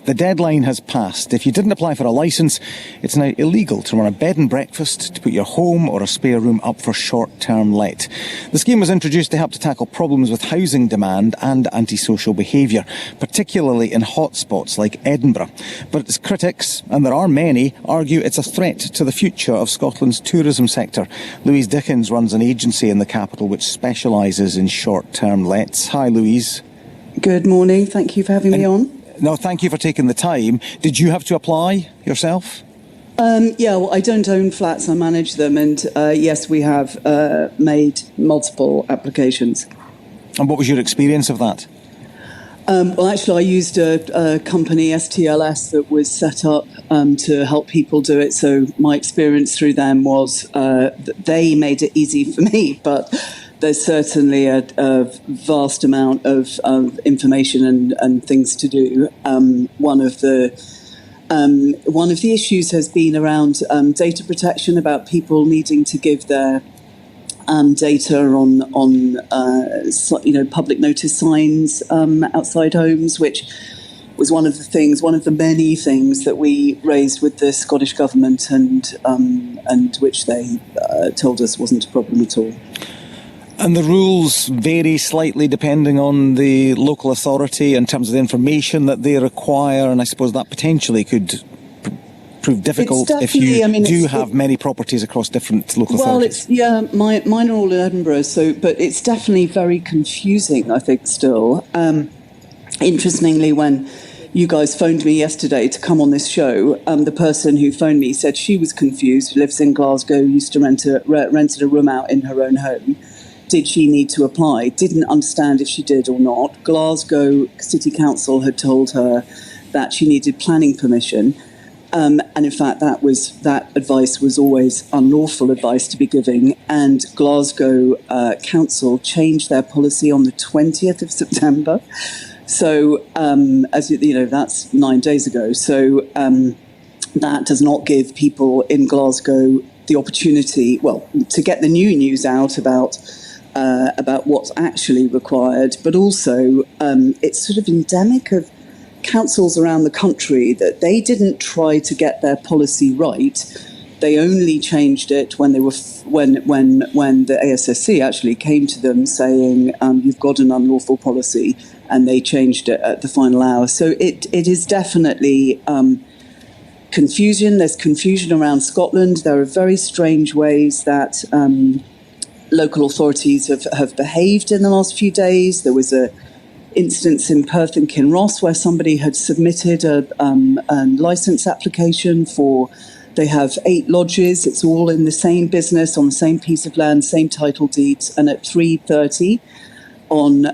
The deadline has passed. If you didn't apply for a licence, it's now illegal to run a bed and breakfast, to put your home or a spare room up for short-term let. The scheme was introduced to help to tackle problems with housing demand and antisocial behaviour, particularly in hotspots like Edinburgh. But its critics, and there are many, argue it's a threat to the future of Scotland's tourism sector. Louise runs an agency in the capital which specialises in short-term lets. Hi, Louise. Good morning. Thank you for having me on. No, thank you for taking the time. Did you have to apply yourself? Well, I don't own flats, I manage them, and yes, we have made multiple applications. And what was your experience of that? Well, actually, I used a company, STLS, that was set up to help people do it. So my experience through them was they made it easy for me, but there's certainly a vast amount of information and things to do. One of the issues has been around data protection, about people needing to give their data on public notice signs outside homes, which was one of the many things that we raised with the Scottish Government, and which they told us wasn't a problem at all. And the rules vary slightly depending on the local authority in terms of the information that they require, and I suppose that potentially could prove difficult if you do have many properties across different local authorities. Mine are all in Edinburgh, but it's definitely very confusing, I think, still. Interestingly, when you guys phoned me yesterday to come on this show, the person who phoned me said she was confused, lives in Glasgow, used to rented a room out in her own home. Did she need to apply? Didn't understand if she did or not. Glasgow City Council had told her that she needed planning permission. And in fact, that advice was always unlawful advice to be giving. And Glasgow Council changed their policy on the 20th of September. So, as you know, that's 9 days ago. So that does not give people in Glasgow the opportunity, to get the new news out about what's actually required, but also it's sort of endemic of councils around the country that they didn't try to get their policy right. They only changed it when they were when the ASSC actually came to them saying you've got an unlawful policy, and they changed it at the final hour. So it is definitely confusion. There's confusion around Scotland. There are very strange ways that local authorities have behaved in the last few days. There was a instance in Perth and Kinross where somebody had submitted a licence application for, they have 8 lodges, it's all in the same business, on the same piece of land, same title deeds, and at 3:30 on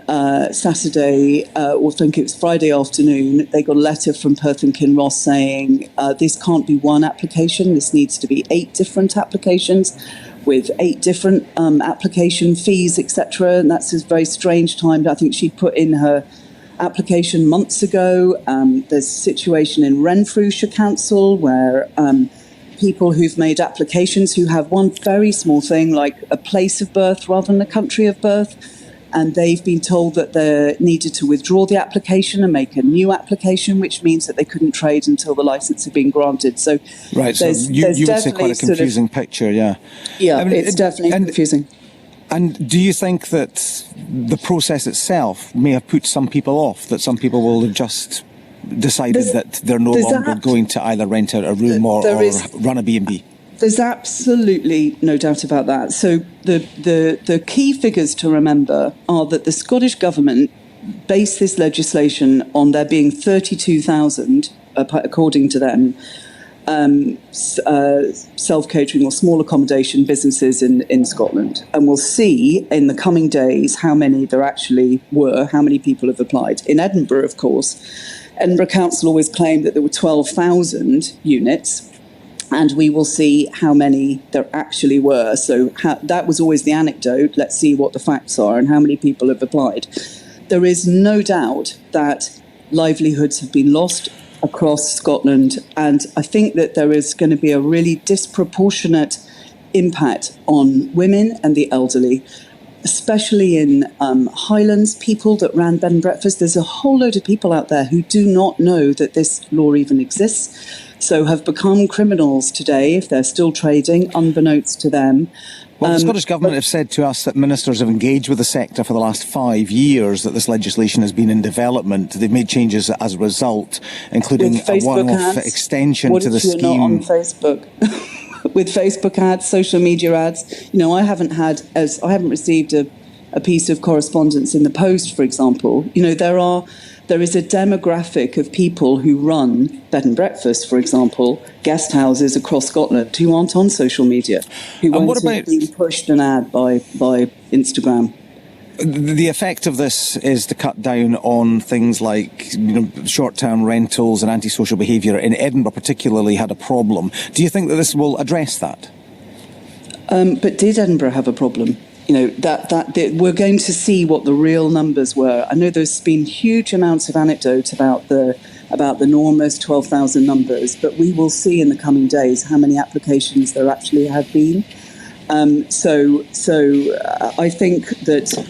Saturday, or I think it was Friday afternoon, they got a letter from Perth and Kinross saying this can't be one application, this needs to be 8 different applications, with 8 different application fees, etc. And that's a very strange time. I think she put in her application months ago. There's a situation in Renfrewshire Council where people who've made applications who have one very small thing, like a place of birth rather than a country of birth, and they've been told that they needed to withdraw the application and make a new application, which means that they couldn't trade until the licence had been granted. So, right, so you would say quite a confusing picture, yeah. Yeah, it's definitely confusing. And do you think that the process itself may have put some people off, that some people will have just decided that they're no longer going to either rent out a room or run a B&B? There's absolutely no doubt about that. So the key figures to remember are that the Scottish Government based this legislation on there being 32,000, according to them, self-catering or small accommodation businesses in Scotland. And we'll see in the coming days how many there actually were, how many people have applied. In Edinburgh, of course, Edinburgh Council always claimed that there were 12,000 units, and we will see how many there actually were. So that was always the anecdote. Let's see what the facts are and how many people have applied. There is no doubt that livelihoods have been lost across Scotland, and I think that there is going to be a really disproportionate impact on women and the elderly. especially in Highlands, people that ran bed and breakfast. There's a whole load of people out there who do not know that this law even exists, so have become criminals today if they're still trading, unbeknownst to them. Well, the Scottish Government have said to us that ministers have engaged with the sector for the last 5 years, that this legislation has been in development. They've made changes as a result, including a one-off extension to the scheme. What if you're not on Facebook? With Facebook ads, social media ads. You know, I haven't received a piece of correspondence in the post, for example. You know, there is a demographic of people who run bed and breakfast, for example, guest houses across Scotland, who aren't on social media, who won't have been pushed an ad by Instagram. The effect of this is to cut down on things like, short-term rentals and antisocial behaviour. In Edinburgh particularly had a problem. Do you think that this will address that? But did Edinburgh have a problem? You know, that we're going to see what the real numbers were. I know there's been huge amounts of anecdote about the enormous 12,000 numbers, but we will see in the coming days how many applications there actually have been. So I think that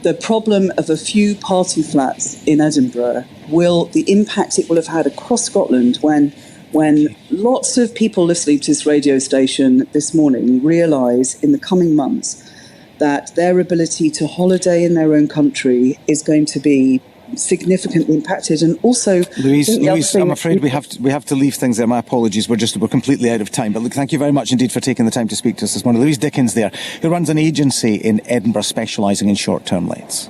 the problem of a few party flats in Edinburgh the impact it will have had across Scotland when lots of people listening to this radio station this morning realise in the coming months that their ability to holiday in their own country is going to be significantly impacted. And also, Louise, I'm afraid we have to leave things there. My apologies. We're completely out of time. But look, thank you very much indeed for taking the time to speak to us this morning. Louise Dickens there, who runs an agency in Edinburgh specialising in short-term lets.